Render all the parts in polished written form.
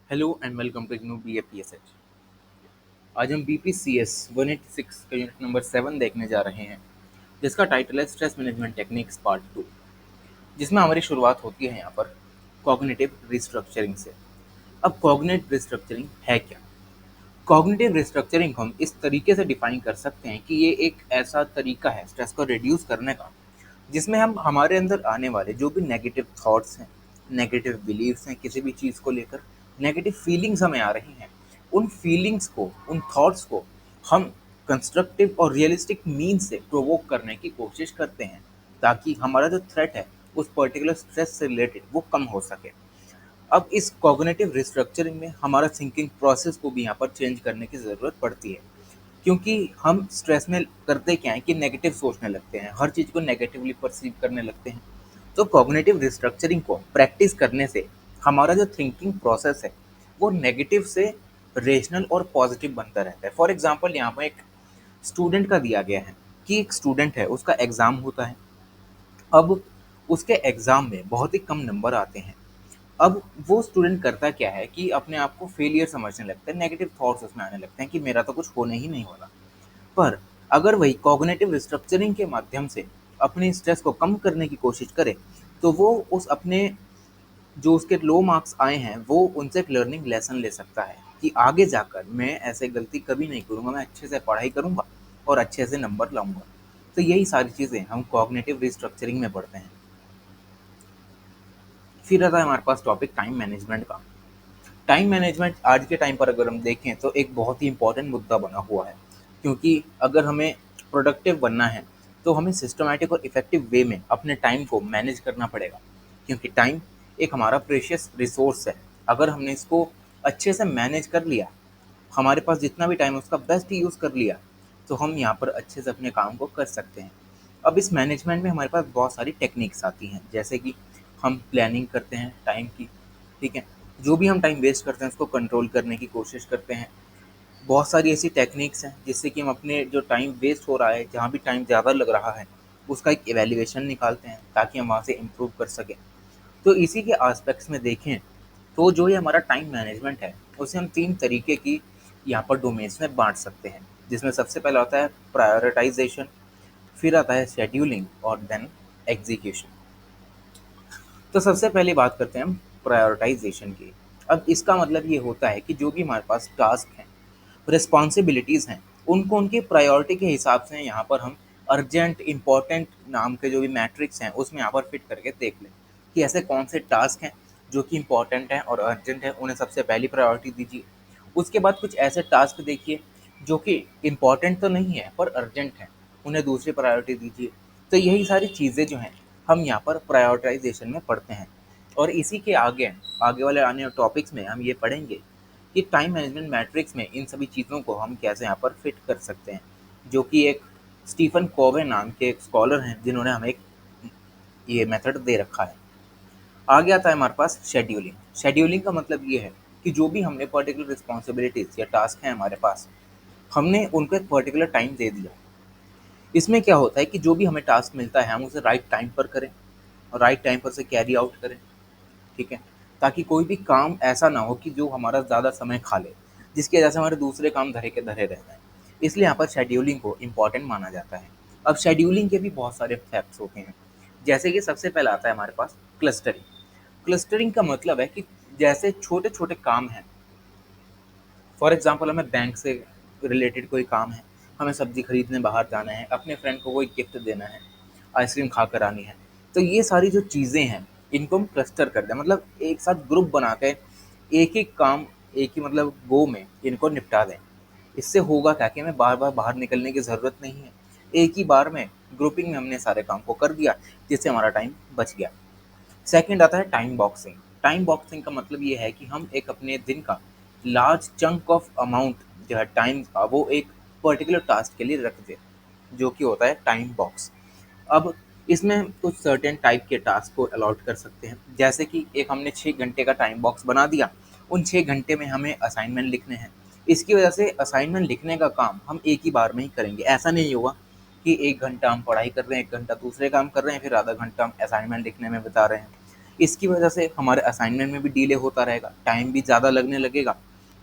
Hello and welcome to new BAPSH। आज हम BPCS 186 का यूनिट नंबर 7 देखने जा रहे हैं, जिसका टाइटल है स्ट्रेस मैनेजमेंट टेक्निक्स पार्ट 2, जिसमें हमारी शुरुआत होती है यहाँ पर कॉग्निटिव रिस्ट्रक्चरिंग से। अब कॉग्निटिव रिस्ट्रक्चरिंग है क्या? कॉग्निटिव रिस्ट्रक्चरिंग को हम इस तरीके से डिफाइन कर सकते हैं कि ये एक ऐसा तरीका है स्ट्रेस को रिड्यूस करने का, जिसमें हम हमारे अंदर आने वाले जो भी नेगेटिव थॉट्स हैं, नेगेटिव बिलीव्स हैं, किसी भी चीज़ को लेकर नेगेटिव फीलिंग्स हमें आ रही हैं, उन फीलिंग्स को, उन थॉट्स को हम कंस्ट्रक्टिव और रियलिस्टिक मीन से प्रोवोक करने की कोशिश करते हैं, ताकि हमारा जो थ्रेट है उस पर्टिकुलर स्ट्रेस से रिलेटेड वो कम हो सके। अब इस कॉग्निटिव रिस्ट्रक्चरिंग में हमारा थिंकिंग प्रोसेस को भी यहाँ पर चेंज करने की ज़रूरत पड़ती है, क्योंकि हम स्ट्रेस में करते क्या है कि नेगेटिव सोचने लगते हैं, हर चीज़ को नेगेटिवली परसीव करने लगते हैं। तो कॉग्निटिव रिस्ट्रक्चरिंग को प्रैक्टिस करने से हमारा जो थिंकिंग प्रोसेस है वो नेगेटिव से रेशनल और पॉजिटिव बनता रहता है। फॉर एग्जांपल यहाँ पर एक स्टूडेंट का दिया गया है कि एक स्टूडेंट है, उसका एग्ज़ाम होता है। अब उसके एग्ज़ाम में बहुत ही कम नंबर आते हैं। अब वो स्टूडेंट करता क्या है कि अपने आप को फेलियर समझने लगता है, नेगेटिव थॉट्स उसमें आने लगते हैं कि मेरा तो कुछ होने ही नहीं वाला। पर अगर वही कॉग्निटिव रिस्ट्रक्चरिंग के माध्यम से अपने स्ट्रेस को कम करने की कोशिश करे, तो वो उस अपने जो उसके लो मार्क्स आए हैं वो उनसे एक लर्निंग लेसन ले सकता है कि आगे जाकर मैं ऐसे गलती कभी नहीं करूँगा, मैं अच्छे से पढ़ाई करूँगा और अच्छे से नंबर लाऊंगा। तो यही सारी चीज़ें हम कॉग्निटिव रिस्ट्रक्चरिंग में पढ़ते हैं। फिर आता है हमारे पास टॉपिक टाइम मैनेजमेंट का। टाइम मैनेजमेंट आज के टाइम पर अगर हम देखें तो एक बहुत ही इंपॉर्टेंट मुद्दा बना हुआ है, क्योंकि अगर हमें प्रोडक्टिव बनना है तो हमें सिस्टमैटिक और इफ़ेक्टिव वे में अपने टाइम को मैनेज करना पड़ेगा, क्योंकि टाइम एक हमारा प्रेशियस रिसोर्स है। अगर हमने इसको अच्छे से मैनेज कर लिया, हमारे पास जितना भी टाइम है उसका बेस्ट यूज़ कर लिया, तो हम यहाँ पर अच्छे से अपने काम को कर सकते हैं। अब इस मैनेजमेंट में हमारे पास बहुत सारी टेक्निक्स आती हैं, जैसे कि हम प्लानिंग करते हैं टाइम की, ठीक है, जो भी हम टाइम वेस्ट करते हैं उसको कंट्रोल करने की कोशिश करते हैं। बहुत सारी ऐसी टेक्निक्स हैं जिससे कि हम अपने जो टाइम वेस्ट हो रहा है, जहाँ भी टाइम ज़्यादा लग रहा है, उसका एक एवेल्यूएशन निकालते हैं ताकि हम वहाँ से इम्प्रूव कर सकें। तो इसी के आस्पेक्ट्स में देखें तो जो ये हमारा टाइम मैनेजमेंट है उसे हम 3 तरीके की यहाँ पर डोमेन्स में बाँट सकते हैं, जिसमें सबसे पहला होता है प्रायोरिटाइज़ेशन, फिर आता है शेड्यूलिंग और देन एग्जीक्यूशन। तो सबसे पहले बात करते हैं हम प्रायोरिटाइजेशन की। अब इसका मतलब ये होता है कि जो भी हमारे पास टास्क हैं, रिस्पॉन्सिबिलिटीज़ हैं, उनको उनकी प्रायोरिटी के हिसाब से यहाँ पर हम अर्जेंट, इम्पोर्टेंट नाम के जो भी मैट्रिक्स हैं उसमें यहाँ पर फिट करके देख लें कि ऐसे कौन से टास्क हैं जो कि इम्पोर्टेंट हैं और अर्जेंट है, उन्हें सबसे पहली प्रायोरिटी दीजिए। उसके बाद कुछ ऐसे टास्क देखिए जो कि इम्पोर्टेंट तो नहीं है पर अर्जेंट है, उन्हें दूसरी प्रायोरिटी दीजिए। तो यही सारी चीज़ें जो हैं हम यहाँ पर प्रायोरिटाइजेशन में पढ़ते हैं। और इसी के आगे आगे वाले आने वाले टॉपिक्स में हम ये पढ़ेंगे कि टाइम मैनेजमेंट मैट्रिक्स में इन सभी चीज़ों को हम कैसे यहाँ पर फिट कर सकते हैं, जो कि एक स्टीफन कोवे नाम के एक स्कॉलर हैं जिन्होंने हमें एक ये मेथड दे रखा है। आगे आता है हमारे पास शेड्यूलिंग। शेड्यूलिंग का मतलब ये है कि जो भी हमने पर्टिकुलर रिस्पॉन्सिबिलिटीज़ या टास्क हैं हमारे पास, हमने उनको एक पर्टिकुलर टाइम दे दिया। इसमें क्या होता है कि जो भी हमें टास्क मिलता है हम उसे राइट टाइम पर करें और राइट टाइम पर से कैरी आउट करें, ठीक है? ताकि कोई भी काम ऐसा ना हो कि जो हमारा ज़्यादा समय खा ले, जिसकी वजह से हमारे दूसरे काम धरे के धरे रह जाएँ। इसलिए यहाँ पर शेड्यूलिंग को इम्पोर्टेंट माना जाता है। अब शेड्यूलिंग के भी बहुत सारे फैक्ट्स होते हैं, जैसे कि सबसे पहला आता है हमारे पास क्लस्टरिंग। क्लस्टरिंग का मतलब है कि जैसे छोटे-छोटे काम हैं, फॉर एग्ज़ाम्पल हमें बैंक से रिलेटेड कोई काम है, हमें सब्ज़ी खरीदने बाहर जाना है, अपने फ्रेंड को कोई गिफ्ट देना है, आइसक्रीम खाकर आनी है। तो ये सारी जो चीज़ें हैं, इनको हम क्लस्टर कर दें, मतलब एक साथ ग्रुप बना के एक ही काम, एक ही मतलब गो में इनको निपटा दें। इससे होगा क्या कि हमें बार-बार बाहर निकलने की ज़रूरत नहीं है। एक ही बार में ग्रुपिंग में हमने सारे काम को कर दिया, जिससे हमारा टाइम बच गया। सेकंड आता है टाइम बॉक्सिंग। टाइम बॉक्सिंग का मतलब ये है कि हम एक अपने दिन का लार्ज चंक ऑफ अमाउंट जो है टाइम का, वो एक पर्टिकुलर टास्क के लिए रख दें, जो कि होता है टाइम बॉक्स। अब इसमें कुछ सर्टेन टाइप के टास्क को अलॉट कर सकते हैं, जैसे कि एक हमने 6 घंटे का टाइम बॉक्स बना दिया, उन 6 घंटे में हमें असाइनमेंट लिखने हैं। इसकी वजह से असाइनमेंट लिखने का काम हम एक ही बार में ही करेंगे। ऐसा नहीं होगा कि 1 घंटा हम पढ़ाई कर रहे हैं, 1 घंटा दूसरे काम कर रहे हैं, फिर आधा घंटा हम असाइनमेंट लिखने में बिता रहे हैं। इसकी वजह से हमारे असाइनमेंट में भी डिले होता रहेगा, टाइम भी ज़्यादा लगने लगेगा।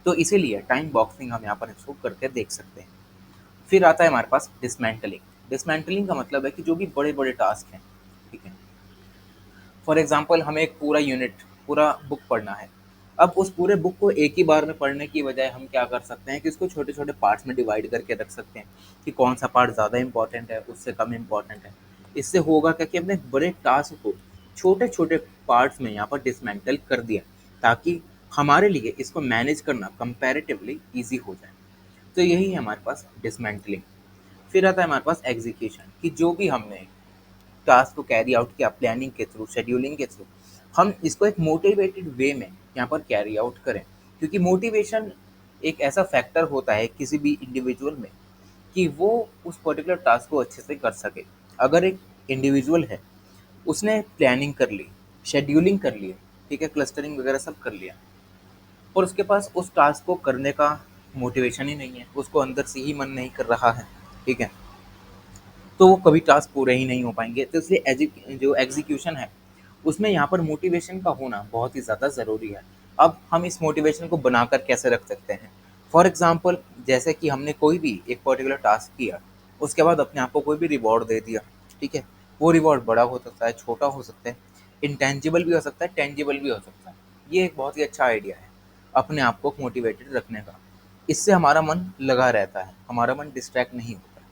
तो इसीलिए टाइम बॉक्सिंग हम यहाँ पर इसको करके देख सकते हैं। फिर आता है हमारे पास डिसमेंटलिंग। डिसमेंटलिंग का मतलब है कि जो भी बड़े-बड़े टास्क हैं, ठीक है? फॉर एग्ज़ाम्पल हमें एक पूरा यूनिट, पूरा बुक पढ़ना है। अब उस पूरे बुक को एक ही बार में पढ़ने की बजाय हम क्या कर सकते हैं कि उसको छोटे-छोटे पार्ट्स में डिवाइड करके रख सकते हैं कि कौन-सा पार्ट ज़्यादा इम्पोर्टेंट है, उससे कम इम्पोर्टेंट है। इससे होगा क्या कि हमने बड़े टास्क को छोटे-छोटे पार्ट्स में यहाँ पर डिसमेंटल कर दिया, ताकि हमारे लिए इसको मैनेज करना कंपैरेटिवली ईज़ी हो जाए। तो यही है हमारे पास डिसमेंटलिंग। फिर आता है हमारे पास एग्जीक्यूशन, कि जो भी हमने टास्क को कैरी आउट किया प्लानिंग के थ्रू, शेड्यूलिंग के थ्रू, हम इसको एक मोटिवेटेड वे में यहाँ पर कैरी आउट करें। क्योंकि मोटिवेशन एक ऐसा फैक्टर होता है किसी भी इंडिविजुअल में कि वो उस पर्टिकुलर टास्क को अच्छे से कर सके। अगर एक इंडिविजुअल है, उसने प्लानिंग कर ली, शेड्यूलिंग कर ली, ठीक है, क्लस्टरिंग वगैरह सब कर लिया, और उसके पास उस टास्क को करने का मोटिवेशन ही नहीं है, उसको अंदर से ही मन नहीं कर रहा है, ठीक है, तो वो कभी टास्क पूरे ही नहीं हो पाएँगे। तो इसलिए जो एग्ज़ीक्यूशन है, उसमें यहाँ पर मोटिवेशन का होना बहुत ही ज़्यादा ज़रूरी है। अब हम इस मोटिवेशन को बनाकर कैसे रख सकते हैं? फॉर एग्ज़ाम्पल जैसे कि हमने कोई भी एक पर्टिकुलर टास्क किया, उसके बाद अपने आप को कोई भी रिवॉर्ड दे दिया, ठीक है? वो रिवॉर्ड बड़ा हो सकता है, छोटा हो सकता है, इंटेंजिबल भी हो सकता है, टेंजिबल भी हो सकता है। ये एक बहुत ही अच्छा आइडिया है, अपने आप को मोटिवेटेड रखने का। इससे हमारा मन लगा रहता है, हमारा मन डिस्ट्रैक्ट नहीं होता।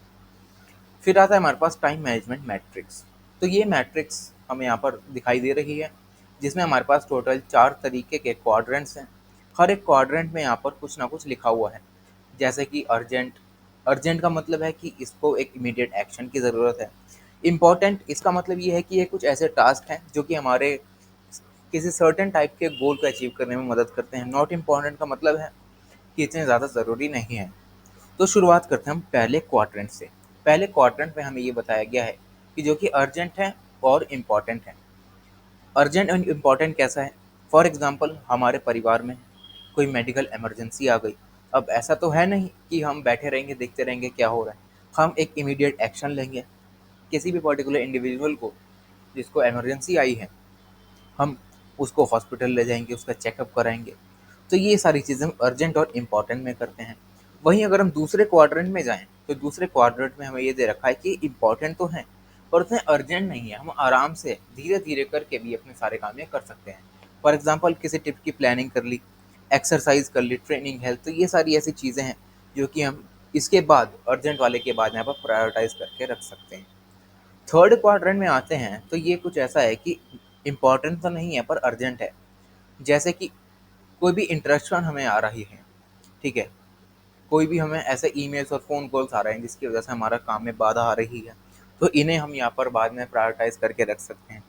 फिर आता है हमारे पास टाइम मैनेजमेंट मैट्रिक्स। तो ये मैट्रिक्स हमें यहाँ पर दिखाई दे रही है, जिसमें हमारे पास टोटल 4 तरीके के क्वाड्रेंट्स हैं। हर एक क्वाड्रेंट में यहाँ पर कुछ ना कुछ लिखा हुआ है। जैसे कि अर्जेंट, अर्जेंट का मतलब है कि इसको एक इमीडिएट एक्शन की ज़रूरत है। इम्पोर्टेंट, इसका मतलब ये है कि ये कुछ ऐसे टास्क हैं जो कि हमारे किसी सर्टेन टाइप के गोल को अचीव करने में मदद करते हैं। नॉट इम्पोर्टेंट का मतलब है कि इतने ज़्यादा ज़रूरी नहीं है। तो शुरुआत करते हैं हम पहले क्वाड्रेंट से। पहले क्वाड्रेंट में हमें ये बताया गया है कि जो कि अर्जेंट है और इम्पॉर्टेंट है। अर्जेंट एंड इम्पॉर्टेंट कैसा है? फॉर एग्जांपल हमारे परिवार में कोई मेडिकल इमरजेंसी आ गई। अब ऐसा तो है नहीं कि हम बैठे रहेंगे, देखते रहेंगे क्या हो रहा है। हम एक इमीडिएट एक्शन लेंगे। किसी भी पर्टिकुलर इंडिविजुअल को जिसको इमरजेंसी आई है, हम उसको हॉस्पिटल ले जाएँगे, उसका चेकअप कराएँगे। तो ये सारी चीज़ें हम अर्जेंट और इम्पोर्टेंट में करते हैं। वहीं अगर हम दूसरे क्वाड्रेंट में जाएँ, तो दूसरे क्वाड्रेंट में हमें ये दे रखा है कि इम्पोर्टेंट तो है, पर उतने अर्जेंट नहीं है। हम आराम से धीरे-धीरे करके भी अपने सारे काम ये कर सकते हैं। फॉर एग्ज़ाम्पल किसी ट्रिप की प्लानिंग कर ली, एक्सरसाइज़ कर ली, ट्रेनिंग, हेल्थ, तो ये सारी ऐसी चीज़ें हैं, जो कि हम इसके बाद अर्जेंट वाले के बाद यहाँ पर प्रायोरिटाइज़ करके रख सकते हैं। थर्ड क्वाड्रेंट में आते हैं, तो ये कुछ ऐसा है कि इम्पोर्टेंट तो नहीं है पर अर्जेंट है। जैसे कि कोई भी इंटरप्शन हमें आ रही है, ठीक है? कोई भी हमें ऐसे ईमेल्स और फ़ोन कॉल्स आ रहे हैं जिसकी वज़ह से हमारा काम में बाधा आ रही है, तो इन्हें हम यहाँ पर बाद में प्रायोरिटाइज़ करके रख सकते हैं,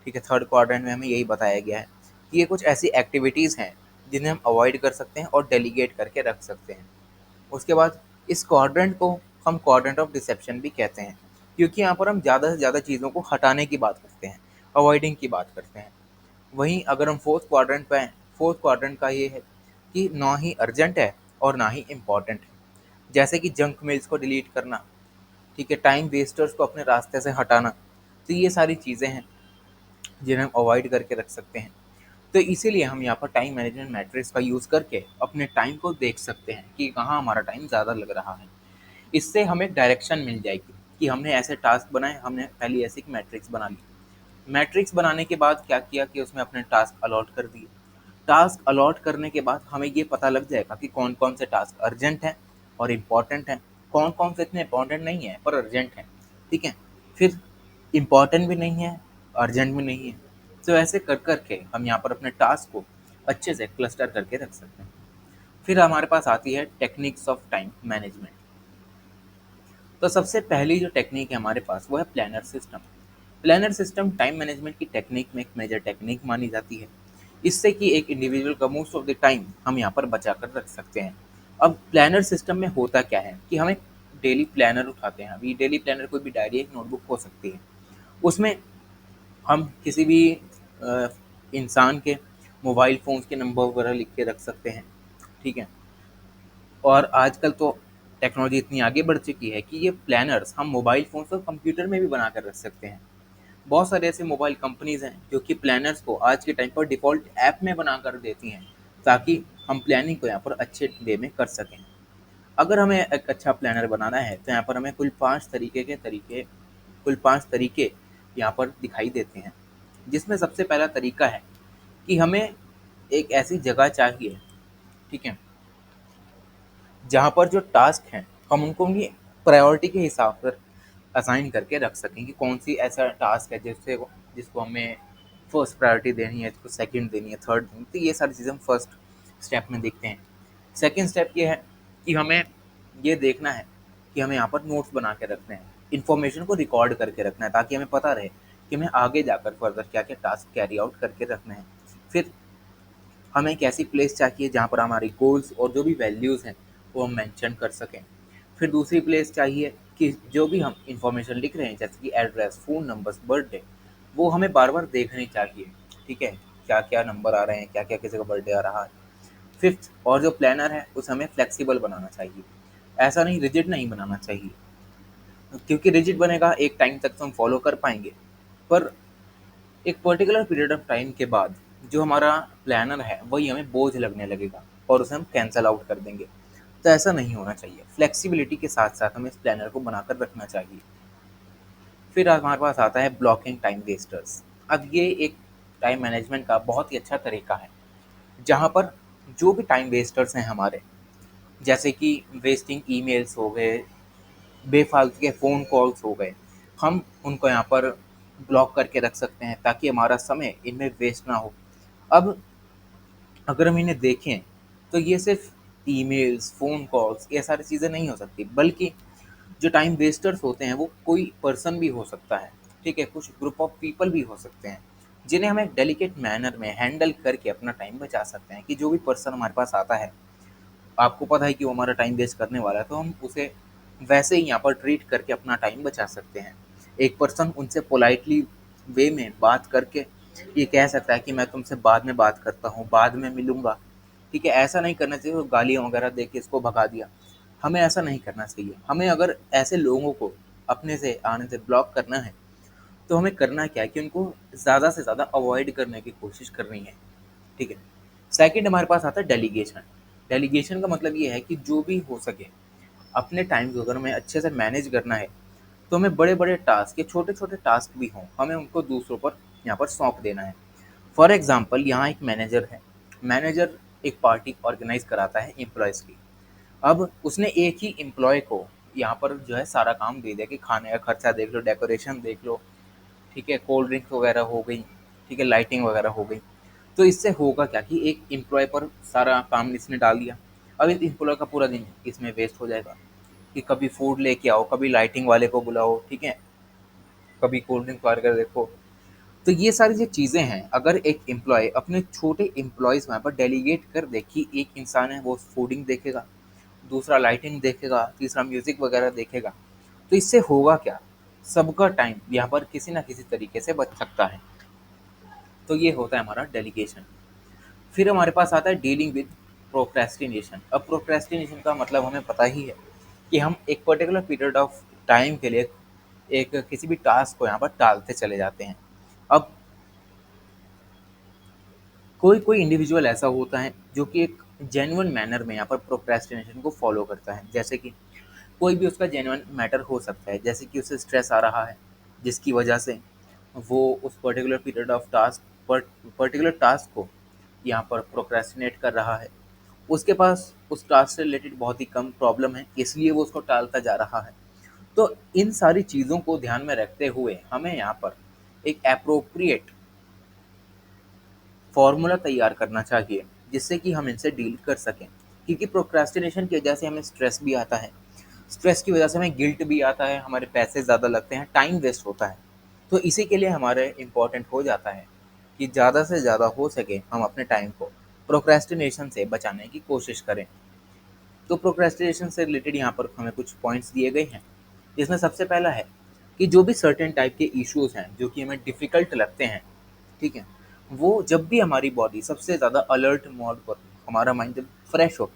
ठीक है? थर्ड क्वाड्रेंट में हमें यही बताया गया है कि ये कुछ ऐसी एक्टिविटीज़ हैं जिन्हें हम अवॉइड कर सकते हैं और डेलीगेट करके रख सकते हैं। उसके बाद इस क्वाड्रेंट को हम क्वाड्रेंट ऑफ डिसेप्शन भी कहते हैं, क्योंकि यहाँ पर हम ज़्यादा से ज़्यादा चीज़ों को हटाने की बात करते हैं, अवॉइडिंग की बात करते हैं। वहीं अगर हम फोर्थ क्वाड्रेंट पे आएँ, फोर्थ क्वाड्रेंट का ये है कि ना ही अर्जेंट है और ना ही इम्पोर्टेंट है। जैसे कि जंक मेल्स को डिलीट करना, ठीक है, टाइम वेस्टर्स को अपने रास्ते से हटाना, तो ये सारी चीज़ें हैं जिन्हें हम अवॉइड करके रख सकते हैं। तो इसीलिए हम यहाँ पर टाइम मैनेजमेंट मैट्रिक्स का यूज़ करके अपने टाइम को देख सकते हैं कि कहाँ हमारा टाइम ज़्यादा लग रहा है। इससे हमें डायरेक्शन मिल जाएगी कि हमने ऐसे टास्क बनाए, हमने पहले ऐसे एक मैट्रिक्स बना ली। मैट्रिक्स बनाने के बाद क्या किया कि उसमें अपने टास्क अलॉट कर दिए। टास्क अलॉट करने के बाद हमें ये पता लग जाएगा कि कौन-कौन से टास्क अर्जेंट हैं और इम्पोर्टेंट हैं, कौन-कौन से इतने इम्पोर्टेंट नहीं हैं पर अर्जेंट हैं, ठीक है? फिर इम्पोर्टेंट भी नहीं है, अर्जेंट भी नहीं है। तो ऐसे कर के हम यहाँ पर अपने टास्क को अच्छे से क्लस्टर करके रख सकते हैं। फिर हमारे पास आती है टेक्निक्स ऑफ टाइम मैनेजमेंट। तो सबसे पहली जो टेक्निक है हमारे पास वो है planner system. Planner system time management की टेक्निक में एक मेजर टेक्निक मानी जाती है। इससे कि एक इंडिविजुअल का मोस्ट ऑफ द टाइम हम यहाँ पर बचा कर रख सकते हैं। अब प्लानर सिस्टम में होता क्या है कि हम एक डेली प्लानर उठाते हैं। अभी डेली प्लानर कोई भी डायरी, एक नोटबुक हो सकती है। उसमें हम किसी भी अ, इंसान के मोबाइल फ़ोन्स के नंबर वगैरह लिख के रख सकते हैं, ठीक है? और आजकल तो टेक्नोलॉजी इतनी आगे बढ़ चुकी है कि ये प्लानर्स हम मोबाइल फ़ोन्स और कंप्यूटर में भी बना कर रख सकते हैं। बहुत सारे ऐसे मोबाइल कंपनीज़ हैं जो कि प्लानर्स को आज के टाइम पर डिफ़ॉल्ट ऐप में बनाकर देती हैं, ताकि हम प्लानिंग को यहाँ पर अच्छे वे में कर सकें। अगर हमें एक अच्छा प्लानर बनाना है तो यहाँ पर हमें कुल 5 तरीके यहाँ पर दिखाई देते हैं। जिसमें सबसे पहला तरीका है कि हमें एक ऐसी जगह चाहिए, ठीक है? जहाँ पर जो टास्क हैं हम उनको उनकी प्रायोरिटी के हिसाब पर असाइन करके रख सकें कि कौन सी ऐसा टास्क है जिसको हमें फर्स्ट प्रायोरिटी देनी है, इसको सेकंड देनी है, थर्ड देनी है। तो ये सारी चीज़ें हम फर्स्ट स्टेप में देखते हैं। सेकंड स्टेप ये है कि हमें ये देखना है कि हमें यहाँ पर नोट्स बना के रखने हैं, इन्फॉर्मेशन को रिकॉर्ड करके रखना है, ताकि हमें पता रहे कि हमें आगे जाकर फर्दर क्या क्या टास्क कैरी आउट करके रखने हैं। फिर हमें एक ऐसी प्लेस चाहिए जहाँ पर हमारी गोल्स और जो भी वैल्यूज़ हैं वो हम मेंशन कर सकें। फिर दूसरी प्लेस चाहिए कि जो भी हम इंफॉर्मेशन लिख रहे हैं, जैसे कि एड्रेस, फ़ोन नंबर्स, बर्थडे, वो हमें बार बार देखनी चाहिए, ठीक है? क्या क्या नंबर आ रहे हैं, क्या क्या किसी का बर्थडे आ रहा है। फिफ्थ, और जो प्लानर है उसे हमें फ्लेक्सिबल बनाना चाहिए, ऐसा नहीं, रिजिड नहीं बनाना चाहिए, क्योंकि रिजिड बनेगा एक टाइम तक तो हम फॉलो कर पाएंगे, पर एक पर्टिकुलर पीरियड ऑफ टाइम के बाद जो हमारा प्लानर है वही हमें बोझ लगने लगेगा और उसे हम कैंसल आउट कर देंगे। तो ऐसा नहीं होना चाहिए। फ्लेक्सिबिलिटी के साथ साथ हमें इस प्लानर को बनाकर रखना चाहिए। फिर हमारे पास आता है ब्लॉकिंग टाइम वेस्टर्स। अब ये एक टाइम मैनेजमेंट का बहुत ही अच्छा तरीका है, जहाँ पर जो भी टाइम वेस्टर्स हैं हमारे, जैसे कि वेस्टिंग ईमेल्स हो गए, बेफालतू के फ़ोन कॉल्स हो गए, हम उनको यहाँ पर ब्लॉक करके रख सकते हैं ताकि हमारा समय इनमें वेस्ट ना हो। अब अगर हम इन्हें देखें तो ये सिर्फ ईमेल्स, फ़ोन कॉल्स, ये सारी चीज़ें नहीं हो सकती, बल्कि जो टाइम वेस्टर्स होते हैं वो कोई पर्सन भी हो सकता है, ठीक है? कुछ ग्रुप ऑफ पीपल भी हो सकते हैं, जिन्हें हम एक डेलिकेट मैनर में हैंडल करके अपना टाइम बचा सकते हैं। कि जो भी पर्सन हमारे पास आता है, आपको पता है कि वो हमारा टाइम वेस्ट करने वाला है, तो हम उसे वैसे ही यहाँ पर ट्रीट करके अपना टाइम बचा सकते हैं। एक पर्सन उनसे पोलाइटली वे में बात करके ये कह सकता है कि मैं तुमसे बाद में बात करता हूँ, बाद में मिलूँगा, ठीक है? ऐसा नहीं करना चाहिए तो गालियाँ वगैरह दे के इसको भगा दिया। हमें ऐसा नहीं करना चाहिए। हमें अगर ऐसे लोगों को अपने से आने से ब्लॉक करना है, तो हमें करना क्या है कि उनको ज़्यादा से ज़्यादा अवॉइड करने की कोशिश करनी है, ठीक है? सेकंड हमारे पास आता है डेलीगेशन। डेलीगेशन का मतलब ये है कि जो भी हो सके अपने टाइम को अगर हमें अच्छे से मैनेज करना है, तो हमें बड़े-बड़े टास्क या छोटे-छोटे टास्क भी हों, हमें उनको दूसरों पर यहाँ पर सौंप देना है। फॉर एग्ज़ाम्पल यहाँ एक मैनेजर है। मैनेजर एक पार्टी ऑर्गेनाइज़ कराता है एम्प्लॉइज़ की। अब उसने एक ही एम्प्लॉय को यहाँ पर जो है सारा काम दे दिया कि खाने का खर्चा देख लो, डेकोरेशन देख लो, ठीक है, कोल्ड ड्रिंक्स वगैरह हो गई, ठीक है, लाइटिंग वगैरह हो गई। तो इससे होगा क्या कि एक एम्प्लॉय पर सारा काम इसने डाल दिया। अब इस एम्प्लॉय का पूरा दिन इसमें वेस्ट हो जाएगा कि कभी फूड लेके आओ, कभी लाइटिंग वाले को बुलाओ, ठीक है, कभी कोल्ड ड्रिंक वाले का देखो। तो ये सारी जो चीज़ें हैं, अगर एक एम्प्लॉय अपने छोटे एम्प्लॉयज़ वहाँ पर डेलीगेट कर दे कि एक इंसान है वो फूडिंग देखेगा, दूसरा लाइटिंग देखेगा, तीसरा म्यूज़िक वगैरह देखेगा, तो इससे होगा क्या? सबका टाइम यहाँ पर किसी न किसी तरीके से बच सकता है। तो ये होता है हमारा डेलीगेशन। फिर हमारे पास आता है डीलिंग विद प्रोक्रेस्टिनेशन। अब प्रोक्रेस्टिनेशन का मतलब हमें पता ही है कि हम एक पर्टिकुलर पीरियड ऑफ टाइम के लिए एक किसी भी टास्क को यहाँ पर टालते चले जाते हैं। अब कोई कोई इंडिविजुअल ऐसा होता है जो कि एक जेन्युइन मैनर में यहाँ पर प्रोक्रेस्टिनेशन को फॉलो करता है। जैसे कि कोई भी उसका जेन्युइन मैटर हो सकता है, जैसे कि उसे स्ट्रेस आ रहा है, जिसकी वजह से वो उस particular period of task particular task को यहाँ पर प्रोक्रेस्टिनेट कर रहा है। उसके पास उस टास्क से रिलेटेड बहुत ही कम प्रॉब्लम है, इसलिए वो उसको टालता जा रहा है। तो इन सारी चीज़ों को ध्यान में रखते हुए हमें यहाँ पर एक एप्रोप्रिएट फॉर्मूला तैयार करना चाहिए, जिससे कि हम इनसे डील कर सकें। क्योंकि प्रोक्रेस्टिनेशन की वजह से हमें स्ट्रेस भी आता है, स्ट्रेस की वजह से हमें गिल्ट भी आता है, हमारे पैसे ज़्यादा लगते हैं, टाइम वेस्ट होता है। तो इसी के लिए हमारे इम्पोर्टेंट हो जाता है कि ज़्यादा से ज़्यादा हो सके हम अपने टाइम को प्रोक्रेस्टिनेशन से बचाने की कोशिश करें। तो प्रोक्रेस्टिनेशन से रिलेटेड यहाँ पर हमें कुछ पॉइंट्स दिए गए हैं, जिसमें सबसे पहला है कि जो भी सर्टेन टाइप के इश्यूज़ हैं जो कि हमें डिफ़िकल्ट लगते हैं, ठीक है, वो जब भी हमारी बॉडी सबसे ज़्यादा अलर्ट मोड पर, हमारा माइंड जब फ्रेश हो,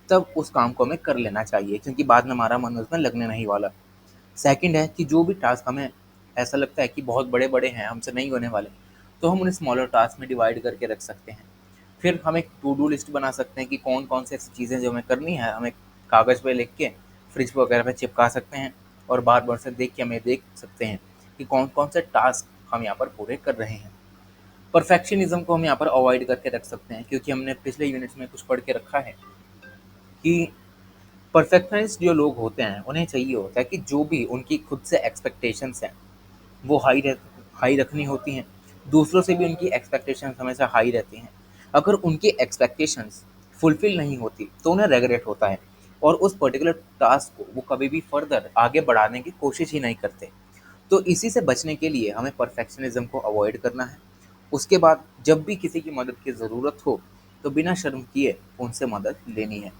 तब उस काम को हमें कर लेना चाहिए, क्योंकि बाद में हमारा मन उसमें लगने नहीं वाला। सेकंड है कि जो भी टास्क हमें ऐसा लगता है कि बहुत बड़े-बड़े हैं, हमसे नहीं होने वाले, तो हम उन्हें स्मॉलर टास्क में डिवाइड करके रख सकते हैं। फिर हम एक टू डू लिस्ट बना सकते हैं कि कौन-कौन सी ऐसी चीज़ें जो हमें करनी है, हमें कागज़ पे लिख के फ्रिज वगैरह पे चिपका सकते हैं और बार-बार से देख के हमें देख सकते हैं कि कौन-कौन से टास्क हम यहाँ पर पूरे कर रहे हैं। परफेक्शनिज़्म को हम यहाँ पर अवॉइड करके रख सकते हैं क्योंकि हमने पिछले यूनिट्स में कुछ पढ़ के रखा है कि परफेक्शनिस्ट जो लोग होते हैं, उन्हें चाहिए होता है कि जो भी उनकी खुद से एक्सपेक्टेशंस हैं, वो हाई रखनी होती हैं। दूसरों से भी उनकी एक्सपेक्टेशंस हमेशा हाई रहती हैं। अगर उनकी एक्सपेक्टेशंस फुलफ़िल नहीं होती, तो उन्हें रिग्रेट होता है और उस पर्टिकुलर टास्क को वो कभी भी फर्दर आगे बढ़ाने की कोशिश ही नहीं करते। तो इसी से बचने के लिए हमें परफेक्शनिज़्म को अवॉइड करना है। उसके बाद जब भी किसी की मदद की ज़रूरत हो, तो बिना शर्म किए उनसे मदद लेनी है,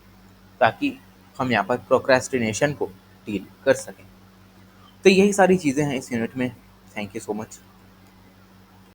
ताकि हम यहाँ पर प्रोक्रेस्टिनेशन को डील कर सकें। तो यही सारी चीज़ें हैं इस यूनिट में। Thank you so much.